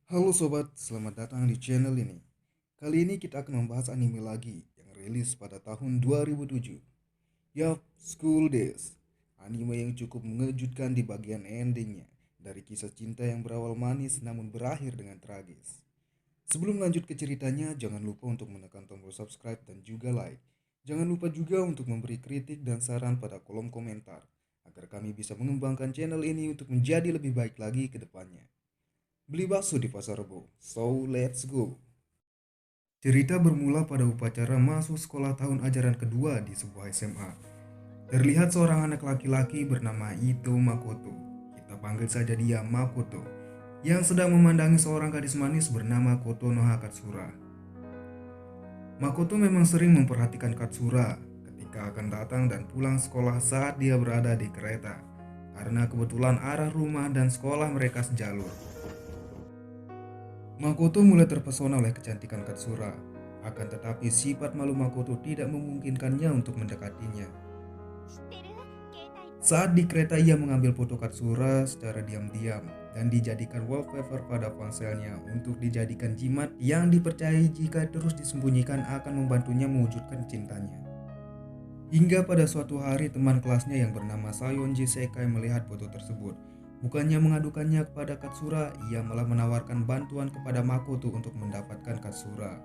Halo sobat, selamat datang di channel ini. Kali ini kita akan membahas anime lagi yang rilis pada tahun 2007. Yup, School Days. Anime yang cukup mengejutkan di bagian endingnya. Dari kisah cinta yang berawal manis namun berakhir dengan tragis. Sebelum lanjut ke ceritanya, jangan lupa untuk menekan tombol subscribe dan juga like. Jangan lupa juga untuk memberi kritik dan saran pada kolom komentar agar kami bisa mengembangkan channel ini untuk menjadi lebih baik lagi ke depannya. Beli bakso di Pasar Rebo. So, let's go. Cerita bermula pada upacara masuk sekolah tahun ajaran kedua di sebuah SMA. Terlihat seorang anak laki-laki bernama Ito Makoto. Kita panggil saja dia Makoto, yang sedang memandangi seorang gadis manis bernama Kotonoha Katsura. Makoto memang sering memperhatikan Katsura ketika akan datang dan pulang sekolah saat dia berada di kereta, karena kebetulan arah rumah dan sekolah mereka sejalur. Makoto mulai terpesona oleh kecantikan Katsura, akan tetapi sifat malu Makoto tidak memungkinkannya untuk mendekatinya. Saat di kereta ia mengambil foto Katsura secara diam-diam dan dijadikan wallpaper pada ponselnya untuk dijadikan jimat yang dipercayai jika terus disembunyikan akan membantunya mewujudkan cintanya. Hingga pada suatu hari teman kelasnya yang bernama Sayonji Sekai melihat foto tersebut. Bukannya mengadukannya kepada Katsura, ia malah menawarkan bantuan kepada Makoto untuk mendapatkan Katsura.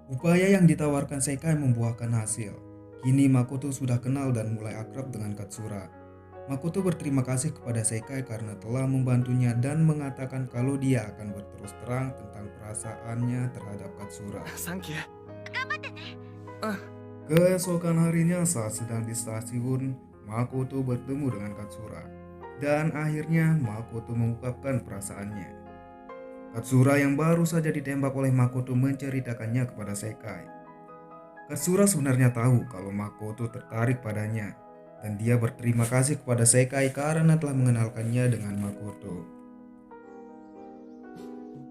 Upaya yang ditawarkan Sekai membuahkan hasil. Kini Makoto sudah kenal dan mulai akrab dengan Katsura. Makoto berterima kasih kepada Sekai karena telah membantunya dan mengatakan kalau dia akan berterus terang tentang perasaannya terhadap Katsura. Thank you. Keesokan harinya saat sedang di stasiun, Makoto bertemu dengan Katsura. Dan akhirnya Makoto mengungkapkan perasaannya. Katsura yang baru saja ditembak oleh Makoto menceritakannya kepada Sekai. Katsura sebenarnya tahu kalau Makoto tertarik padanya, dan dia berterima kasih kepada Sekai karena telah mengenalkannya dengan Makoto.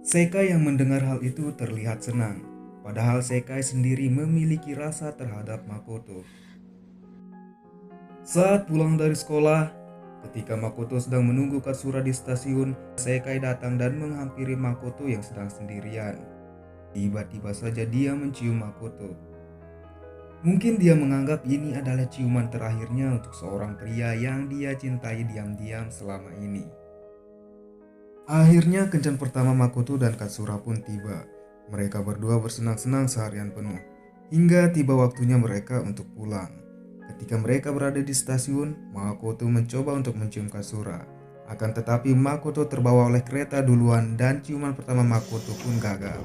Sekai yang mendengar hal itu terlihat senang, padahal Sekai sendiri memiliki rasa terhadap Makoto. Saat pulang dari sekolah, ketika Makoto sedang menunggu Katsura di stasiun, Sekai datang dan menghampiri Makoto yang sedang sendirian. Tiba-tiba saja dia mencium Makoto. Mungkin dia menganggap ini adalah ciuman terakhirnya untuk seorang pria yang dia cintai diam-diam selama ini. Akhirnya kencan pertama Makoto dan Katsura pun tiba. Mereka berdua bersenang-senang seharian penuh, hingga tiba waktunya mereka untuk pulang. Ketika mereka berada di stasiun, Makoto mencoba untuk mencium Katsura. Akan tetapi Makoto terbawa oleh kereta duluan dan ciuman pertama Makoto pun gagal.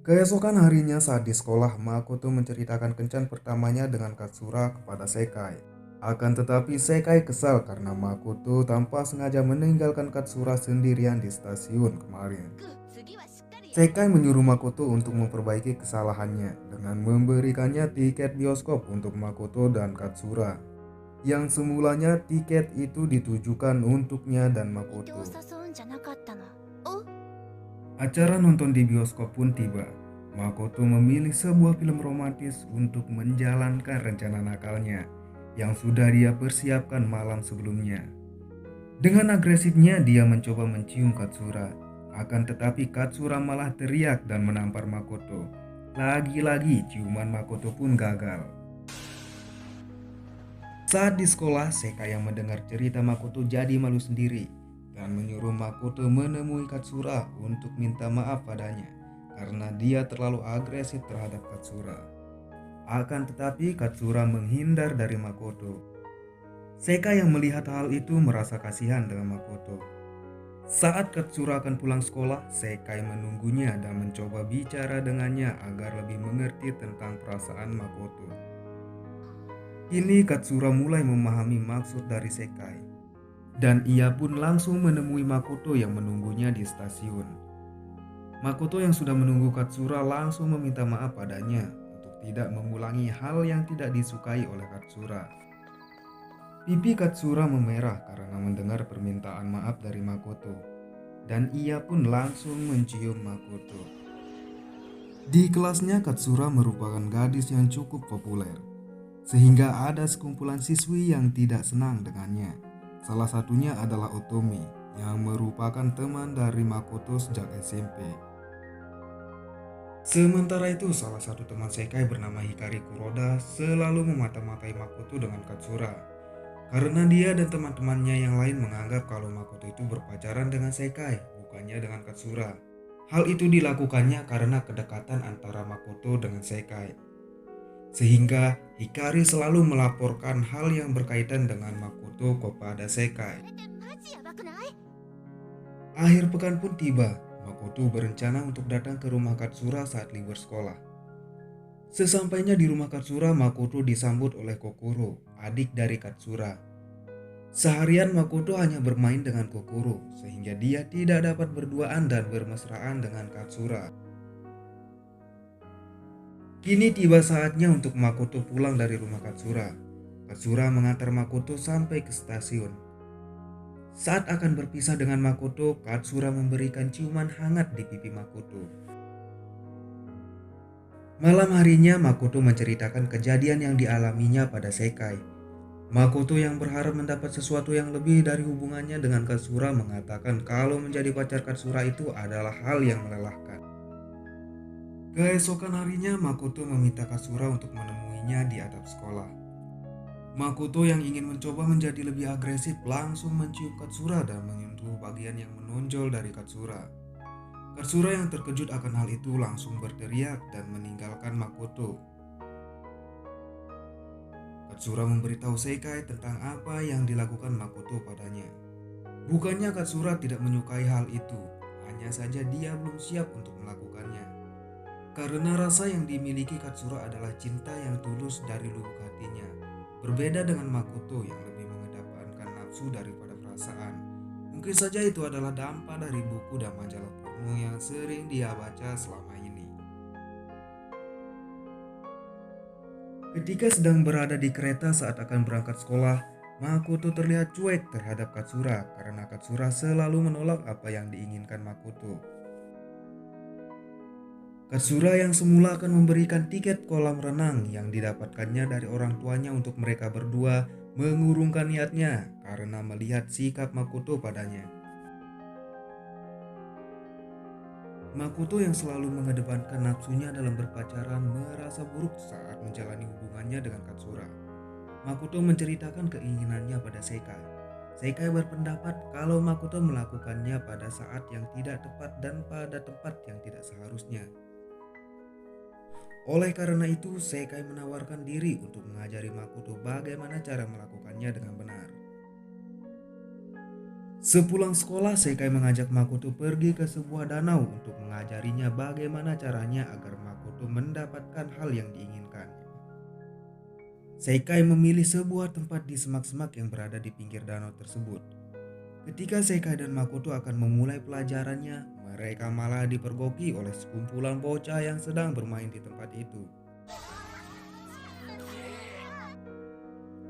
Keesokan harinya saat di sekolah, Makoto menceritakan kencan pertamanya dengan Katsura kepada Sekai. Akan tetapi Sekai kesal karena Makoto tanpa sengaja meninggalkan Katsura sendirian di stasiun kemarin. Sekai menyuruh Makoto untuk memperbaiki kesalahannya dengan memberikannya tiket bioskop untuk Makoto dan Katsura. Yang semulanya tiket itu ditujukan untuknya dan Makoto. Acara nonton di bioskop pun tiba. Makoto memilih sebuah film romantis untuk menjalankan rencana nakalnya yang sudah dia persiapkan malam sebelumnya. Dengan agresifnya dia mencoba mencium Katsura, akan tetapi Katsura malah teriak dan menampar Makoto. Lagi-lagi ciuman Makoto pun gagal. Saat di sekolah, Sekai yang mendengar cerita Makoto jadi malu sendiri dan menyuruh Makoto menemui Katsura untuk minta maaf padanya karena dia terlalu agresif terhadap Katsura. Akan tetapi Katsura menghindar dari Makoto. Sekai yang melihat hal itu merasa kasihan dengan Makoto. Saat Katsura akan pulang sekolah, Sekai menunggunya dan mencoba bicara dengannya agar lebih mengerti tentang perasaan Makoto. Kini Katsura mulai memahami maksud dari Sekai, dan ia pun langsung menemui Makoto yang menunggunya di stasiun. Makoto yang sudah menunggu Katsura langsung meminta maaf padanya untuk tidak mengulangi hal yang tidak disukai oleh Katsura. Pipi Katsura memerah karena mendengar permintaan maaf dari Makoto, dan ia pun langsung mencium Makoto. Di kelasnya Katsura merupakan gadis yang cukup populer, sehingga ada sekumpulan siswi yang tidak senang dengannya. Salah satunya adalah Otomi, yang merupakan teman dari Makoto sejak SMP. Sementara itu, salah satu teman Sekai bernama Hikari Kuroda selalu memata-matai Makoto dengan Katsura. Karena dia dan teman-temannya yang lain menganggap kalau Makoto itu berpacaran dengan Sekai, bukannya dengan Katsura. Hal itu dilakukannya karena kedekatan antara Makoto dengan Sekai. Sehingga Hikari selalu melaporkan hal yang berkaitan dengan Makoto kepada Sekai. Akhir pekan pun tiba. Makoto berencana untuk datang ke rumah Katsura saat libur sekolah. Sesampainya di rumah Katsura, Makoto disambut oleh Kokoro, adik dari Katsura. Seharian Makoto hanya bermain dengan Kokoro, sehingga dia tidak dapat berduaan dan bermesraan dengan Katsura. Kini tiba saatnya untuk Makoto pulang dari rumah Katsura. Katsura mengantar Makoto sampai ke stasiun. Saat akan berpisah dengan Makoto, Katsura memberikan ciuman hangat di pipi Makoto. Malam harinya, Makoto menceritakan kejadian yang dialaminya pada Sekai. Makoto yang berharap mendapat sesuatu yang lebih dari hubungannya dengan Katsura mengatakan kalau menjadi pacar Katsura itu adalah hal yang melelahkan. Keesokan harinya, Makoto meminta Katsura untuk menemuinya di atap sekolah. Makoto yang ingin mencoba menjadi lebih agresif langsung mencium Katsura dan menyentuh bagian yang menonjol dari Katsura. Katsura yang terkejut akan hal itu langsung berteriak dan meninggalkan Makoto. Katsura memberitahu Sekai tentang apa yang dilakukan Makoto padanya. Bukannya Katsura tidak menyukai hal itu, hanya saja dia belum siap untuk melakukannya. Karena rasa yang dimiliki Katsura adalah cinta yang tulus dari lubuk hatinya. Berbeda dengan Makoto yang lebih mengedepankan nafsu daripada perasaan. Mungkin saja itu adalah dampak dari buku dan majalah porno yang sering dia baca selama ini. Ketika sedang berada di kereta saat akan berangkat sekolah, Makoto terlihat cuek terhadap Katsura karena Katsura selalu menolak apa yang diinginkan Makoto. Katsura yang semula akan memberikan tiket kolam renang yang didapatkannya dari orang tuanya untuk mereka berdua mengurungkan niatnya karena melihat sikap Makoto padanya. Makoto yang selalu mengedepankan nafsunya dalam berpacaran merasa buruk saat menjalani hubungannya dengan Katsura. Makoto menceritakan keinginannya pada Sekai. Sekai berpendapat kalau Makoto melakukannya pada saat yang tidak tepat dan pada tempat yang tidak seharusnya. Oleh karena itu, Sekai menawarkan diri untuk mengajari Makoto bagaimana cara melakukannya dengan benar. Sepulang sekolah, Sekai mengajak Makoto pergi ke sebuah danau untuk mengajarinya bagaimana caranya agar Makoto mendapatkan hal yang diinginkannya. Sekai memilih sebuah tempat di semak-semak yang berada di pinggir danau tersebut. Ketika Sekai dan Makoto akan memulai pelajarannya, mereka malah dipergoki oleh sekumpulan bocah yang sedang bermain di tempat itu.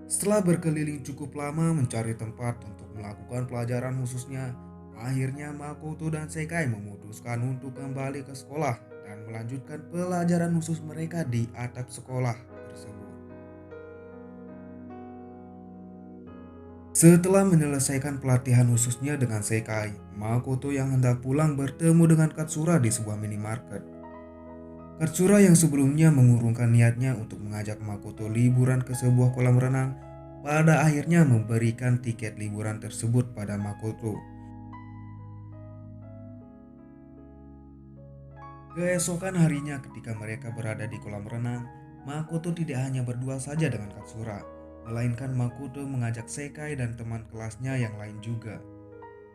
Setelah berkeliling cukup lama mencari tempat untuk melakukan pelajaran khususnya, akhirnya Makoto dan Sekai memutuskan untuk kembali ke sekolah dan melanjutkan pelajaran khusus mereka di atap sekolah tersebut. Setelah menyelesaikan pelatihan khususnya dengan Sekai, Makoto yang hendak pulang bertemu dengan Katsura di sebuah minimarket. Katsura yang sebelumnya mengurungkan niatnya untuk mengajak Makoto liburan ke sebuah kolam renang, pada akhirnya memberikan tiket liburan tersebut pada Makoto. Keesokan harinya ketika mereka berada di kolam renang, Makoto tidak hanya berdua saja dengan Katsura, melainkan Makoto mengajak Sekai dan teman kelasnya yang lain juga.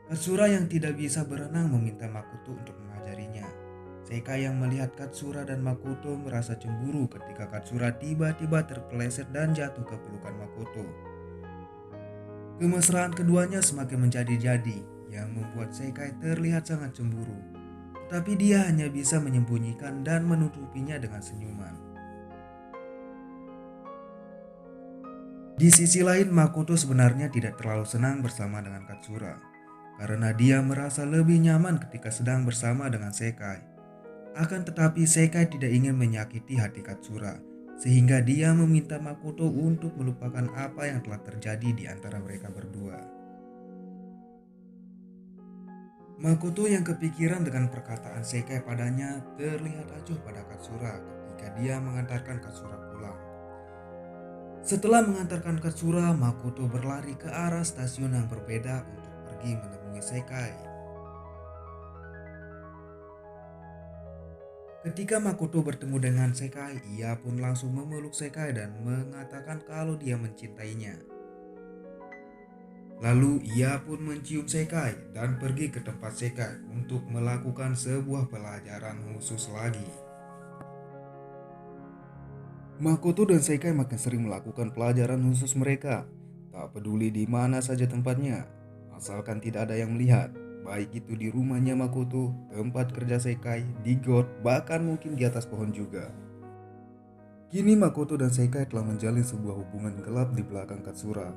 Katsura yang tidak bisa berenang meminta Makoto untuk mengajarinya. Sekai yang melihat Katsura dan Makoto merasa cemburu ketika Katsura tiba-tiba terpeleset dan jatuh ke pelukan Makoto. Kemesraan keduanya semakin menjadi-jadi yang membuat Sekai terlihat sangat cemburu. Tapi dia hanya bisa menyembunyikan dan menutupinya dengan senyuman. Di sisi lain, Makoto sebenarnya tidak terlalu senang bersama dengan Katsura, karena dia merasa lebih nyaman ketika sedang bersama dengan Sekai. Akan tetapi Sekai tidak ingin menyakiti hati Katsura, sehingga dia meminta Makoto untuk melupakan apa yang telah terjadi di antara mereka berdua. Makoto yang kepikiran dengan perkataan Sekai padanya terlihat acuh pada Katsura ketika dia mengantarkan Katsura pulang. Setelah mengantarkan Katsura, Makoto berlari ke arah stasiun yang berbeda untuk pergi menemui Sekai. Ketika Makoto bertemu dengan Sekai, ia pun langsung memeluk Sekai dan mengatakan kalau dia mencintainya. Lalu ia pun mencium Sekai dan pergi ke tempat Sekai untuk melakukan sebuah pelajaran khusus lagi. Makoto dan Sekai makin sering melakukan pelajaran khusus mereka. Tak peduli di mana saja tempatnya, asalkan tidak ada yang melihat. Baik itu di rumahnya Makoto, tempat kerja Sekai, di got, bahkan mungkin di atas pohon juga. Kini Makoto dan Sekai telah menjalin sebuah hubungan gelap di belakang Katsura.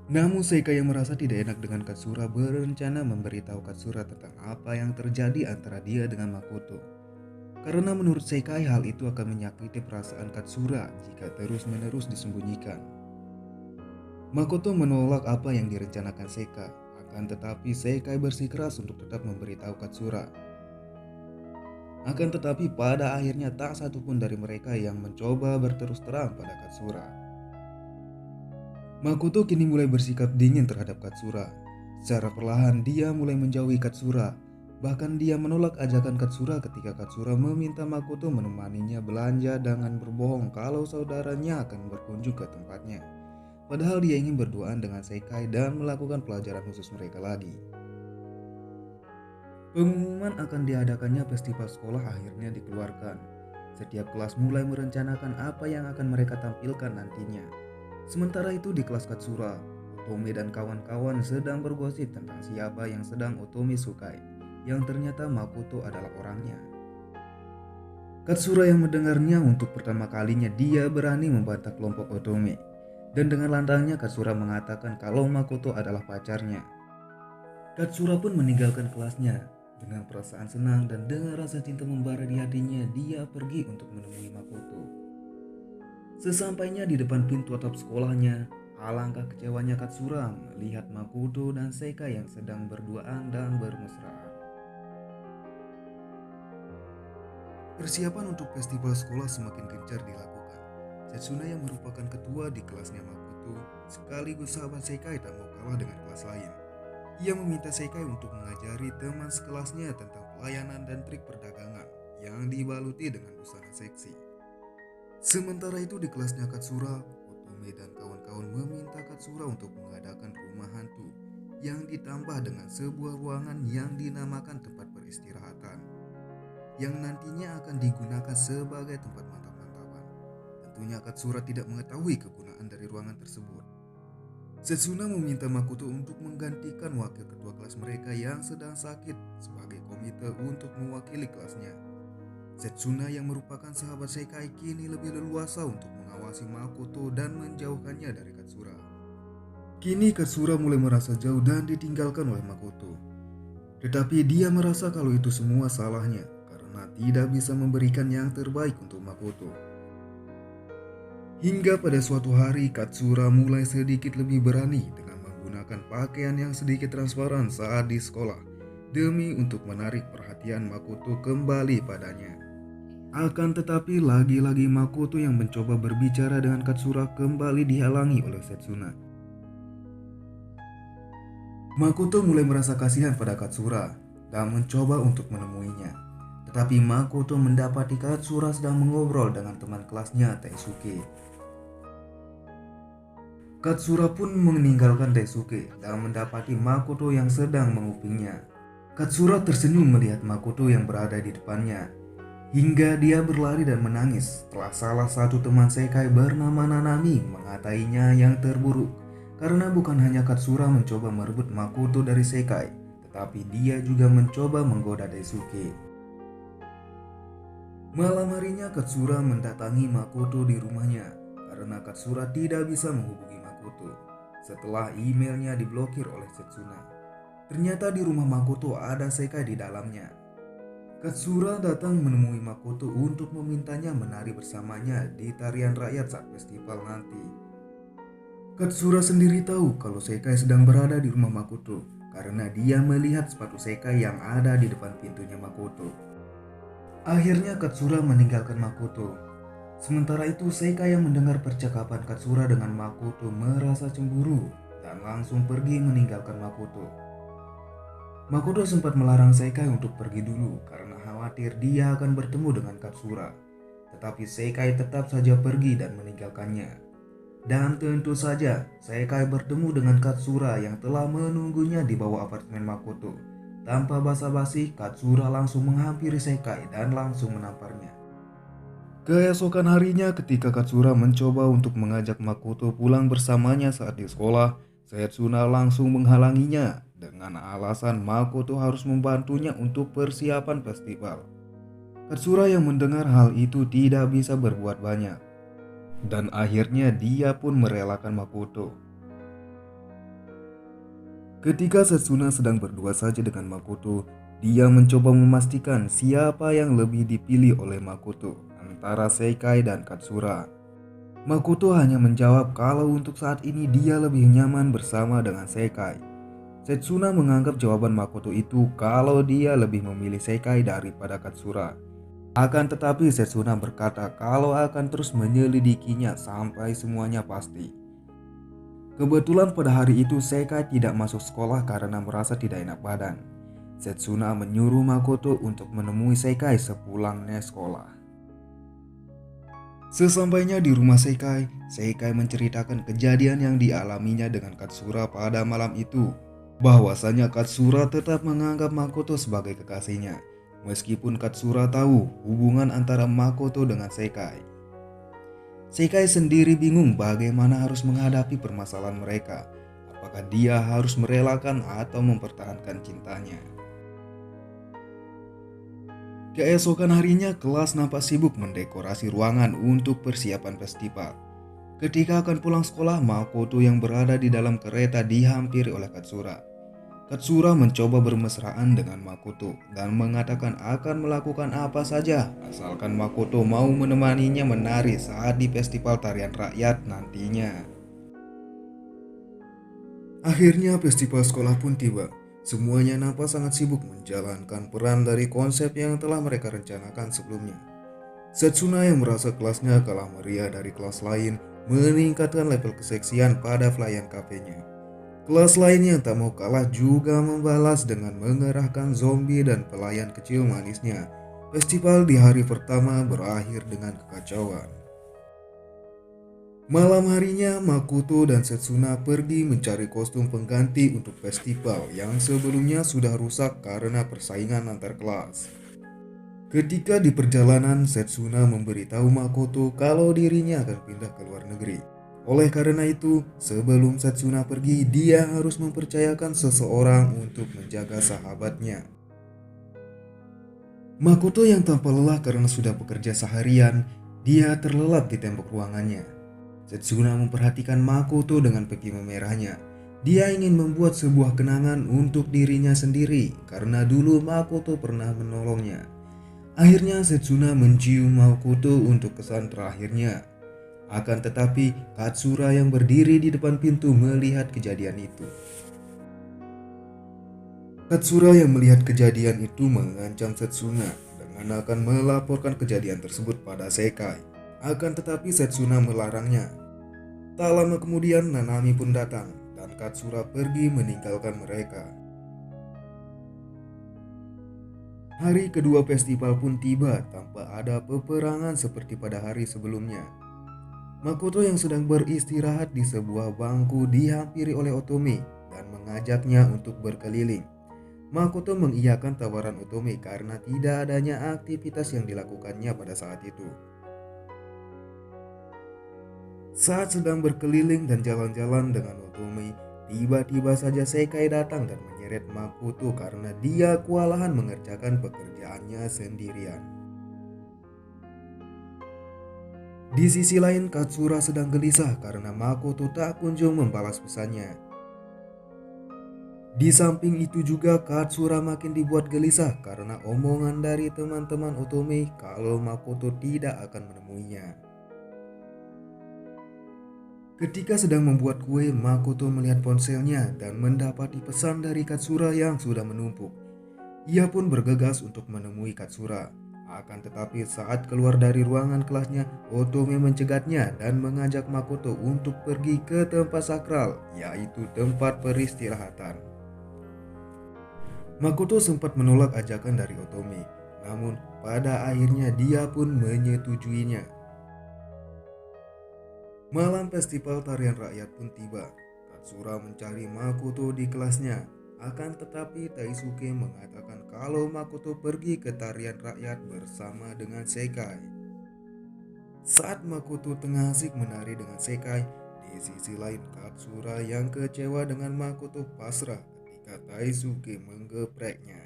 Namun Sekai yang merasa tidak enak dengan Katsura berencana memberitahu Katsura tentang apa yang terjadi antara dia dengan Makoto. Karena menurut Sekai hal itu akan menyakiti perasaan Katsura jika terus-menerus disembunyikan. Makoto menolak apa yang direncanakan Sekai, akan tetapi Sekai bersikeras untuk tetap memberitahu Katsura. Akan tetapi pada akhirnya tak satupun dari mereka yang mencoba berterus terang pada Katsura. Makoto kini mulai bersikap dingin terhadap Katsura. Secara perlahan dia mulai menjauhi Katsura. Bahkan dia menolak ajakan Katsura ketika Katsura meminta Makoto menemaninya belanja dengan berbohong kalau saudaranya akan berkunjung ke tempatnya. Padahal dia ingin berduaan dengan Sekai dan melakukan pelajaran khusus mereka lagi. Pengumuman akan diadakannya festival sekolah akhirnya dikeluarkan. Setiap kelas mulai merencanakan apa yang akan mereka tampilkan nantinya. Sementara itu di kelas Katsura, Otome dan kawan-kawan sedang bergosip tentang siapa yang sedang Otome sukai, yang ternyata Makoto adalah orangnya. Katsura yang mendengarnya untuk pertama kalinya dia berani membantah kelompok Otome. Dan dengan lantangnya Katsura mengatakan kalau Makoto adalah pacarnya. Katsura pun meninggalkan kelasnya. Dengan perasaan senang dan dengan rasa cinta membara di hatinya, dia pergi untuk menemui Makoto. Sesampainya di depan pintu atap sekolahnya, alangkah kecewanya Katsura melihat Makoto dan Sekai yang sedang berduaan dan bermesraan. Persiapan untuk festival sekolah semakin gencar dilakukan. Setsuna yang merupakan ketua di kelasnya Makoto sekaligus sahabat Sekai tak mau kalah dengan kelas lain. Ia meminta Sekai untuk mengajari teman sekelasnya tentang pelayanan dan trik perdagangan yang dibaluti dengan busana seksi. Sementara itu di kelasnya Katsura, Otome dan kawan-kawan meminta Katsura untuk mengadakan rumah hantu yang ditambah dengan sebuah ruangan yang dinamakan tempat peristirahatan yang nantinya akan digunakan sebagai tempat mantap-mantapan. Tentunya Katsura tidak mengetahui kegunaan dari ruangan tersebut. Setsuna meminta Makoto untuk menggantikan wakil ketua kelas mereka yang sedang sakit sebagai komite untuk mewakili kelasnya. Setsuna yang merupakan sahabat Sekai kini lebih leluasa untuk mengawasi Makoto dan menjauhkannya dari Katsura. Kini Katsura mulai merasa jauh dan ditinggalkan oleh Makoto. Tetapi dia merasa kalau itu semua salahnya karena tidak bisa memberikan yang terbaik untuk Makoto. Hingga pada suatu hari Katsura mulai sedikit lebih berani dengan menggunakan pakaian yang sedikit transparan saat di sekolah demi untuk menarik perhatian Makoto kembali padanya. Akan tetapi lagi-lagi Makoto yang mencoba berbicara dengan Katsura kembali dihalangi oleh Setsuna. Makoto mulai merasa kasihan pada Katsura dan mencoba untuk menemuinya. Tetapi Makoto mendapati Katsura sedang mengobrol dengan teman kelasnya Taisuke. Katsura pun meninggalkan Daisuke dan mendapati Makoto yang sedang mengupingnya. Katsura tersenyum melihat Makoto yang berada di depannya, hingga dia berlari dan menangis setelah salah satu teman Sekai bernama Nanami mengatainya yang terburuk. Karena bukan hanya Katsura mencoba merebut Makoto dari Sekai, tetapi dia juga mencoba menggoda Daisuke. Malam harinya Katsura mendatangi Makoto di rumahnya karena Katsura tidak bisa menghubungi Makoto setelah emailnya diblokir oleh Setsuna. Ternyata di rumah Makoto ada Sekai di dalamnya. Katsura datang menemui Makoto untuk memintanya menari bersamanya di tarian rakyat saat festival nanti. Katsura sendiri tahu kalau Sekai sedang berada di rumah Makoto karena dia melihat sepatu Sekai yang ada di depan pintunya Makoto. Akhirnya Katsura meninggalkan Makoto. Sementara itu Sekai yang mendengar percakapan Katsura dengan Makoto merasa cemburu dan langsung pergi meninggalkan Makoto. Makoto sempat melarang Sekai untuk pergi dulu karena khawatir dia akan bertemu dengan Katsura. Tetapi Sekai tetap saja pergi dan meninggalkannya. Dan tentu saja Sekai bertemu dengan Katsura yang telah menunggunya di bawah apartemen Makoto. Tanpa basa-basi, Katsura langsung menghampiri Sekai dan langsung menamparnya. Keesokan harinya ketika Katsura mencoba untuk mengajak Makoto pulang bersamanya saat di sekolah, Setsuna langsung menghalanginya dengan alasan Makoto harus membantunya untuk persiapan festival. Katsura yang mendengar hal itu tidak bisa berbuat banyak. Dan akhirnya dia pun merelakan Makoto. Ketika Setsuna sedang berdua saja dengan Makoto, dia mencoba memastikan siapa yang lebih dipilih oleh Makoto antara Sekai dan Katsura. Makoto hanya menjawab kalau untuk saat ini dia lebih nyaman bersama dengan Sekai. Setsuna menganggap jawaban Makoto itu kalau dia lebih memilih Sekai daripada Katsura. Akan tetapi Setsuna berkata kalau akan terus menyelidikinya sampai semuanya pasti. Kebetulan pada hari itu Sekai tidak masuk sekolah karena merasa tidak enak badan. Setsuna menyuruh Makoto untuk menemui Sekai sepulangnya sekolah. Sesampainya di rumah Sekai, Sekai menceritakan kejadian yang dialaminya dengan Katsura pada malam itu. Bahwasanya Katsura tetap menganggap Makoto sebagai kekasihnya. Meskipun Katsura tahu hubungan antara Makoto dengan Sekai. Sekai sendiri bingung bagaimana harus menghadapi permasalahan mereka. Apakah dia harus merelakan atau mempertahankan cintanya. Keesokan harinya kelas nampak sibuk mendekorasi ruangan untuk persiapan festival. Ketika akan pulang sekolah, Makoto yang berada di dalam kereta dihampiri oleh Katsura. Katsura mencoba bermesraan dengan Makoto dan mengatakan akan melakukan apa saja asalkan Makoto mau menemaninya menari saat di festival tarian rakyat nantinya. Akhirnya festival sekolah pun tiba. Semuanya nampak sangat sibuk menjalankan peran dari konsep yang telah mereka rencanakan sebelumnya. Setsuna yang merasa kelasnya kalah meriah dari kelas lain meningkatkan level keseksian pada pelayan kafenya. Kelas lain yang tak mau kalah juga membalas dengan mengerahkan zombie dan pelayan kecil manisnya. Festival di hari pertama berakhir dengan kekacauan. Malam harinya Makoto dan Setsuna pergi mencari kostum pengganti untuk festival yang sebelumnya sudah rusak karena persaingan antar kelas. Ketika di perjalanan, Setsuna memberitahu Makoto kalau dirinya akan pindah ke luar negeri. Oleh karena itu, sebelum Setsuna pergi, dia harus mempercayakan seseorang untuk menjaga sahabatnya. Makoto yang tanpa lelah karena sudah bekerja seharian, dia terlelap di tembok ruangannya. Setsuna memperhatikan Makoto dengan pipi memerahnya. Dia ingin membuat sebuah kenangan untuk dirinya sendiri karena dulu Makoto pernah menolongnya. Akhirnya Setsuna mencium Makoto untuk kesan terakhirnya. Akan tetapi Katsura yang berdiri di depan pintu melihat kejadian itu. Katsura yang melihat kejadian itu mengancam Setsuna dengan akan melaporkan kejadian tersebut pada Sekai. Akan tetapi Setsuna melarangnya. Tak lama kemudian Nanami pun datang dan Katsura pergi meninggalkan mereka. Hari kedua festival pun tiba tanpa ada peperangan seperti pada hari sebelumnya. Makoto yang sedang beristirahat di sebuah bangku dihampiri oleh Otome dan mengajaknya untuk berkeliling. Makoto mengiyakan tawaran Otome karena tidak adanya aktivitas yang dilakukannya pada saat itu. Saat sedang berkeliling dan jalan-jalan dengan Otome, tiba-tiba saja Sekai datang dan menyeret Makoto karena dia kewalahan mengerjakan pekerjaannya sendirian. Di sisi lain, Katsura sedang gelisah karena Makoto tak kunjung membalas pesannya. Di samping itu juga Katsura makin dibuat gelisah karena omongan dari teman-teman Otome kalau Makoto tidak akan menemuinya. Ketika sedang membuat kue, Makoto melihat ponselnya dan mendapati pesan dari Katsura yang sudah menumpuk. Ia pun bergegas untuk menemui Katsura. Akan tetapi saat keluar dari ruangan kelasnya, Otome mencegatnya dan mengajak Makoto untuk pergi ke tempat sakral, yaitu tempat peristirahatan. Makoto sempat menolak ajakan dari Otome, namun pada akhirnya dia pun menyetujuinya. Malam festival tarian rakyat pun tiba. Katsura mencari Makoto di kelasnya. Akan tetapi Taisuke mengatakan kalau Makoto pergi ke tarian rakyat bersama dengan Sekai. Saat Makoto tengah asik menari dengan Sekai, di sisi lain Katsura yang kecewa dengan Makoto pasrah ketika Taisuke menggepreknya.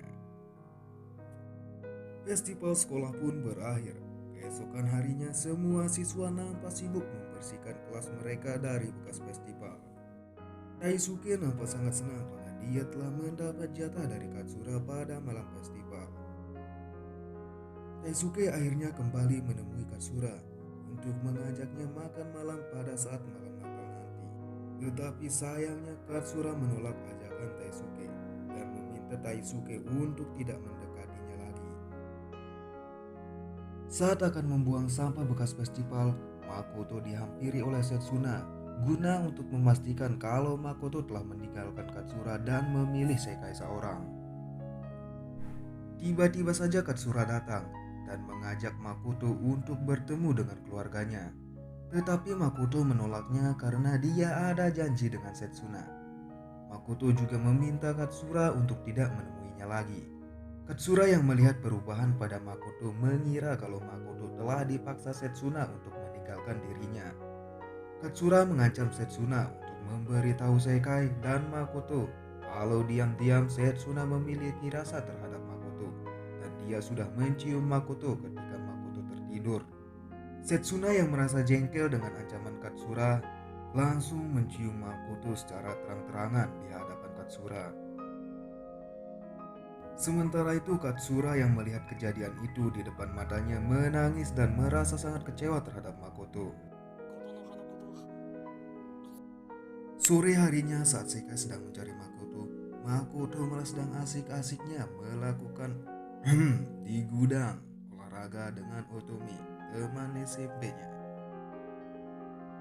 Festival sekolah pun berakhir. Keesokan harinya semua siswa nampak sibuk membersihkan kelas mereka dari bekas festival. Taisuke nampak sangat senang karena dia telah mendapat jatah dari Katsura pada malam festival. Taisuke akhirnya kembali menemui Katsura untuk mengajaknya makan malam pada saat malam Natal nanti. Tetapi sayangnya Katsura menolak ajakan Taisuke dan meminta Taisuke untuk tidak mendekatinya lagi. Saat akan membuang sampah bekas festival, Makoto dihampiri oleh Setsuna guna untuk memastikan kalau Makoto telah meninggalkan Katsura dan memilih Sekai seorang. Tiba-tiba saja Katsura datang dan mengajak Makoto untuk bertemu dengan keluarganya. Tetapi Makoto menolaknya karena dia ada janji dengan Setsuna. Makoto juga meminta Katsura untuk tidak menemuinya lagi. Katsura yang melihat perubahan pada Makoto mengira kalau Makoto telah dipaksa Setsuna untuk meninggalkan dirinya. Katsura mengancam Setsuna untuk memberitahu Sekai dan Makoto kalau diam-diam Setsuna memiliki rasa terhadap Makoto dan dia sudah mencium Makoto ketika Makoto tertidur. Setsuna yang merasa jengkel dengan ancaman Katsura langsung mencium Makoto secara terang-terangan di hadapan Katsura. Sementara itu Katsura yang melihat kejadian itu di depan matanya menangis dan merasa sangat kecewa terhadap Makoto. Sore harinya saat Sekai sedang mencari Makoto, Makoto malah sedang asik-asiknya melakukan di gudang olahraga dengan Otome, teman SMP-nya.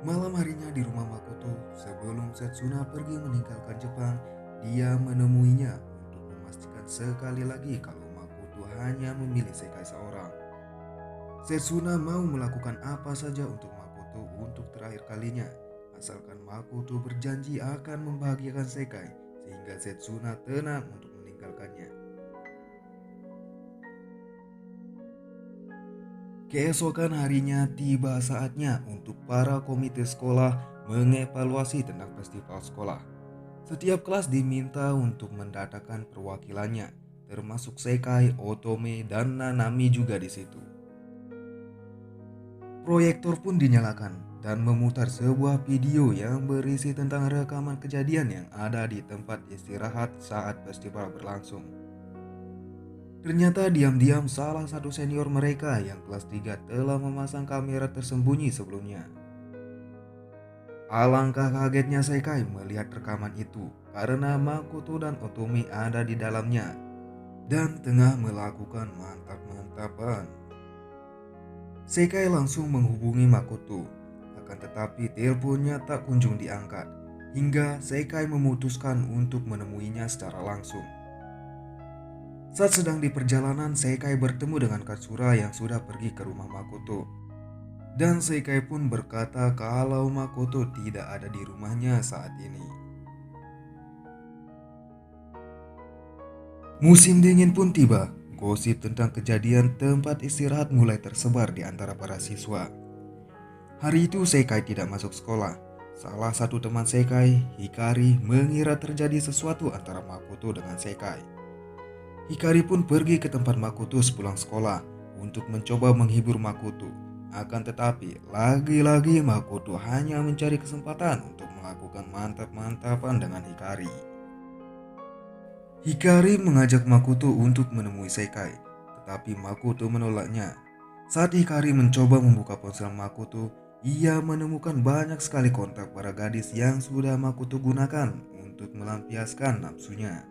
Malam harinya di rumah Makoto, sebelum Setsuna pergi meninggalkan Jepang, dia menemuinya untuk memastikan sekali lagi kalau Makoto hanya memilih Sekai seorang. Setsuna mau melakukan apa saja untuk Makoto untuk terakhir kalinya, asalkan Makoto berjanji akan membahagiakan Sekai sehingga Setsuna tenang untuk meninggalkannya. Keesokan harinya tiba saatnya untuk para komite sekolah mengevaluasi tentang festival sekolah. Setiap kelas diminta untuk mendatangkan perwakilannya, termasuk Sekai, Otome, dan Nanami juga di situ. Proyektor pun dinyalakan dan memutar sebuah video yang berisi tentang rekaman kejadian yang ada di tempat istirahat saat festival berlangsung. Ternyata diam-diam salah satu senior mereka yang kelas 3 telah memasang kamera tersembunyi sebelumnya. Alangkah kagetnya Sekai melihat rekaman itu karena Makoto dan Otome ada di dalamnya dan tengah melakukan mantap-mantapan. Sekai langsung menghubungi Makoto, akan tetapi teleponnya tak kunjung diangkat hingga Sekai memutuskan untuk menemuinya secara langsung. Saat sedang di perjalanan, Sekai bertemu dengan Katsura yang sudah pergi ke rumah Makoto. Dan Sekai pun berkata kalau Makoto tidak ada di rumahnya saat ini. Musim dingin pun tiba. Gosip tentang kejadian tempat istirahat mulai tersebar di antara para siswa. Hari itu Sekai tidak masuk sekolah. Salah satu teman Sekai, Hikari, mengira terjadi sesuatu antara Makoto dengan Sekai. Hikari pun pergi ke tempat Makoto sepulang sekolah untuk mencoba menghibur Makoto. Akan tetapi, lagi-lagi Makoto hanya mencari kesempatan untuk melakukan mantap-mantapan dengan Hikari. Hikari mengajak Makoto untuk menemui Sekai, tetapi Makoto menolaknya. Saat Hikari mencoba membuka ponsel Makoto, Ia menemukan banyak sekali kontak para gadis yang sudah Makoto gunakan untuk melampiaskan nafsunya.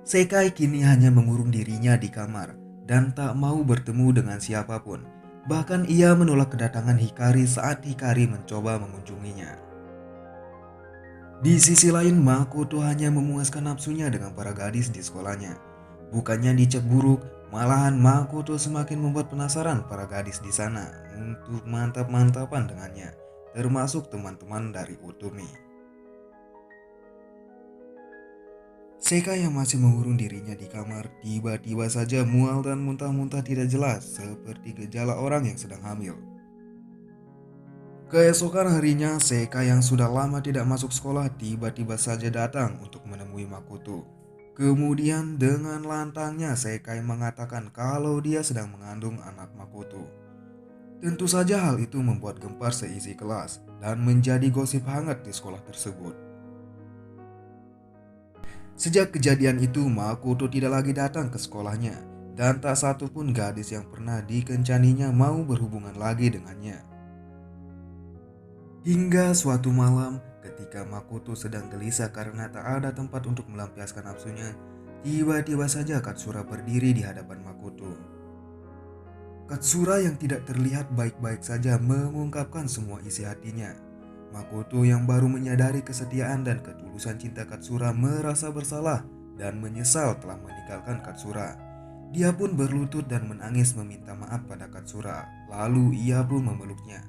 Sekai kini hanya mengurung dirinya di kamar dan tak mau bertemu dengan siapapun. Bahkan ia menolak kedatangan Hikari saat Hikari mencoba mengunjunginya. Di sisi lain, Makoto hanya memuaskan nafsunya dengan para gadis di sekolahnya. Bukannya dicap buruk, malahan Makoto semakin membuat penasaran para gadis di sana untuk mantap-mantapan dengannya, termasuk teman-teman dari Utami. Sekai yang masih mengurung dirinya di kamar tiba-tiba saja mual dan muntah-muntah tidak jelas seperti gejala orang yang sedang hamil. Keesokan harinya, Sekai yang sudah lama tidak masuk sekolah tiba-tiba saja datang untuk menemui Makoto. Kemudian dengan lantangnya Sekai mengatakan kalau dia sedang mengandung anak Makoto. Tentu saja hal itu membuat gempar seisi kelas dan menjadi gosip hangat di sekolah tersebut. Sejak kejadian itu, Makoto tidak lagi datang ke sekolahnya dan tak satu pun gadis yang pernah dikencaninya mau berhubungan lagi dengannya. Hingga suatu malam, ketika Makoto sedang gelisah karena tak ada tempat untuk melampiaskan nafsunya, tiba-tiba saja Katsura berdiri di hadapan Makoto. Katsura yang tidak terlihat baik-baik saja mengungkapkan semua isi hatinya. Makoto yang baru menyadari kesetiaan dan ketulusan cinta Katsura merasa bersalah dan menyesal telah meninggalkan Katsura. Dia pun berlutut dan menangis meminta maaf pada Katsura, lalu ia pun memeluknya.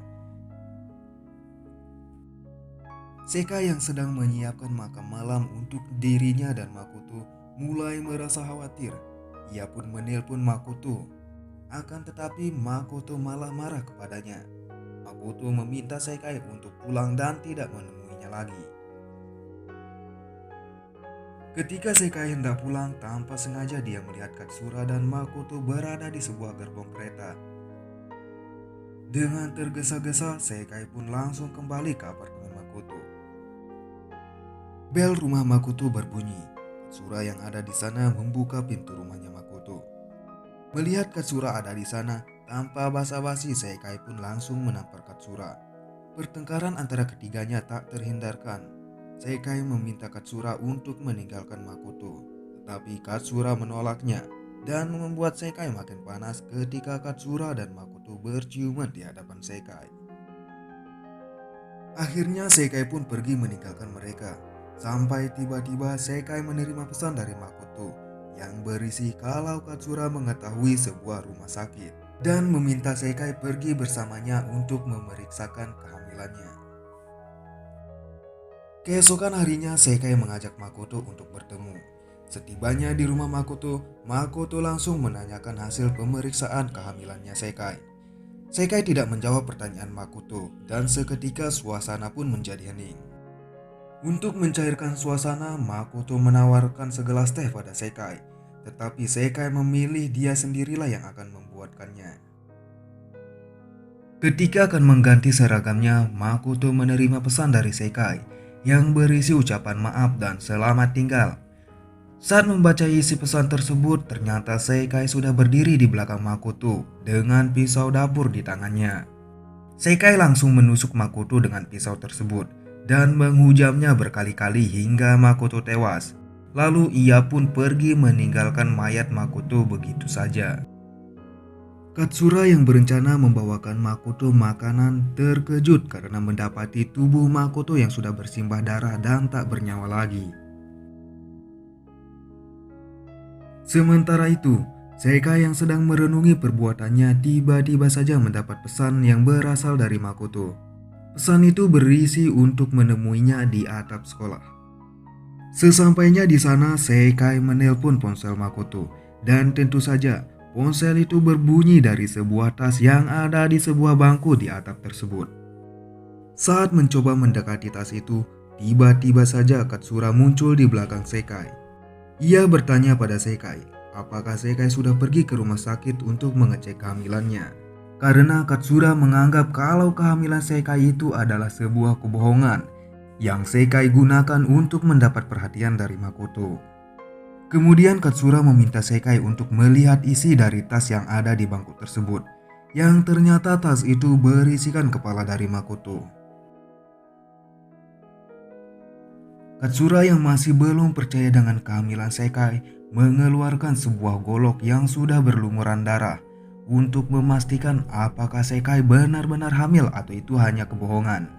Sekai yang sedang menyiapkan makan malam untuk dirinya dan Makoto mulai merasa khawatir. Ia pun menelpon Makoto. Akan tetapi Makoto malah marah kepadanya. Makoto meminta Sekai untuk pulang dan tidak menemuinya lagi. Ketika Sekai hendak pulang, tanpa sengaja dia melihat Katsura dan Makoto berada di sebuah gerbong kereta. Dengan tergesa-gesa, Sekai pun langsung kembali ke apartemen Makoto. Bel rumah Makoto berbunyi. Katsura yang ada di sana membuka pintu rumahnya Makoto. Melihat Katsura ada di sana, tanpa basa-basi Sekai pun langsung menampar Katsura. Pertengkaran antara ketiganya tak terhindarkan. Sekai meminta Katsura untuk meninggalkan Makoto, tetapi Katsura menolaknya dan membuat Sekai makin panas ketika Katsura dan Makoto berciuman di hadapan Sekai. Akhirnya Sekai pun pergi meninggalkan mereka. Sampai tiba-tiba Sekai menerima pesan dari Makoto yang berisi kalau Katsura mengetahui sebuah rumah sakit dan meminta Sekai pergi bersamanya untuk memeriksakan kehamilannya. Keesokan harinya Sekai mengajak Makoto untuk bertemu. Setibanya di rumah Makoto, Makoto langsung menanyakan hasil pemeriksaan kehamilannya Sekai. Sekai tidak menjawab pertanyaan Makoto dan seketika suasana pun menjadi hening. Untuk mencairkan suasana, Makoto menawarkan segelas teh pada Sekai, tetapi Sekai memilih dia sendirilah yang akan membuatkannya. Ketika akan mengganti seragamnya, Makoto menerima pesan dari Sekai yang berisi ucapan maaf dan selamat tinggal. Saat membaca isi pesan tersebut, ternyata Sekai sudah berdiri di belakang Makoto dengan pisau dapur di tangannya. Sekai langsung menusuk Makoto dengan pisau tersebut dan menghujamnya berkali-kali hingga Makoto tewas. Lalu ia pun pergi meninggalkan mayat Makoto begitu saja. Katsura yang berencana membawakan Makoto makanan terkejut karena mendapati tubuh Makoto yang sudah bersimbah darah dan tak bernyawa lagi. Sementara itu, Sekai yang sedang merenungi perbuatannya tiba-tiba saja mendapat pesan yang berasal dari Makoto. Pesan itu berisi untuk menemuinya di atap sekolah. Sesampainya di sana, Sekai menelpon ponsel Makoto dan tentu saja ponsel itu berbunyi dari sebuah tas yang ada di sebuah bangku di atap tersebut. Saat mencoba mendekati tas itu, tiba-tiba saja Katsura muncul di belakang Sekai. Ia bertanya pada Sekai, apakah Sekai sudah pergi ke rumah sakit untuk mengecek kehamilannya. Karena Katsura menganggap kalau kehamilan Sekai itu adalah sebuah kebohongan yang Sekai gunakan untuk mendapat perhatian dari Makoto. Kemudian Katsura meminta Sekai untuk melihat isi dari tas yang ada di bangku tersebut. yang ternyata tas itu berisikan kepala dari Makoto. Katsura yang masih belum percaya dengan kehamilan Sekai mengeluarkan sebuah golok yang sudah berlumuran darah untuk memastikan apakah Sekai benar-benar hamil atau itu hanya kebohongan.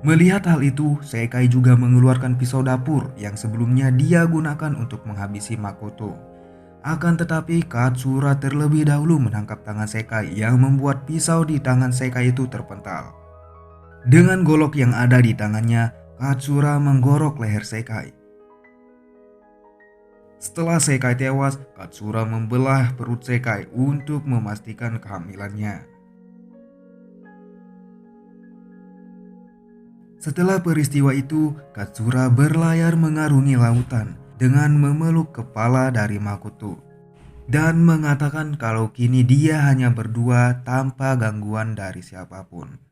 Melihat hal itu, Sekai juga mengeluarkan pisau dapur yang sebelumnya dia gunakan untuk menghabisi Makoto. Akan tetapi Katsura terlebih dahulu menangkap tangan Sekai yang membuat pisau di tangan Sekai itu terpental. Dengan golok yang ada di tangannya, Katsura menggorok leher Sekai. Setelah Sekai tewas, Katsura membelah perut Sekai untuk memastikan kehamilannya. Setelah peristiwa itu, Katsura berlayar mengarungi lautan dengan memeluk kepala dari Makoto dan mengatakan kalau kini dia hanya berdua tanpa gangguan dari siapapun.